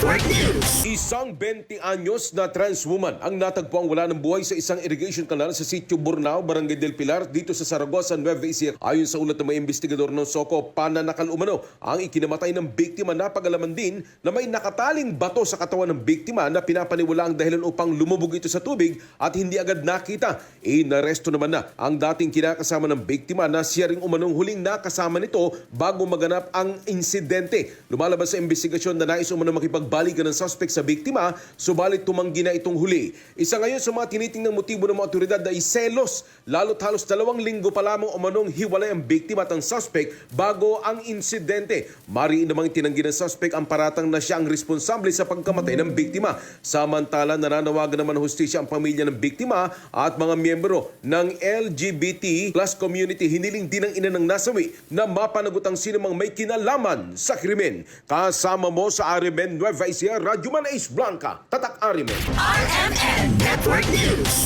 Network News. Isang 20 anyos na trans woman ang natagpuang wala ng buhay sa isang irrigation canal sa sitio Burnao, Barangay del Pilar, dito sa Saragossa, Nueva Ecija. Ayon sa ulat ng mga investigador ng SOCO, pananakal umano ang ikinamatay ng biktima. Napag-alaman din na may nakataling bato sa katawan ng biktima na pinapaniwala ang dahilan upang lumubog ito sa tubig at hindi agad nakita. Inaresto naman na ang dating kinakasama ng biktima na siya ring umanong huling nakasama nito bago maganap ang insidente. Lumalabas sa investigasyon na nais umano makipagbalikan ng suspect sa biktima, subalit tumanggi na itong huli. Isa ngayon sa mga tinitingnang motibo ng mga otoridad ay selos, lalo't halos 2 linggo pa lamang umanong hiwalay ang biktima at ang suspect bago ang insidente. Mariin namang tinanggi ng suspect ang paratang na siya ang responsable sa pagkamatay ng biktima. Samantala, nananawagan naman ng hustisya ang pamilya ng biktima at mga miyembro ng LGBT plus community. Hiniling din ng ina ng nasawi na mapanagot ang sinumang may kinalaman sa krimen. Kasama mo sa Arimen, Nueva Ecija, Radyo Man Ace Blanca, Tatak Arimen. RMN Network News.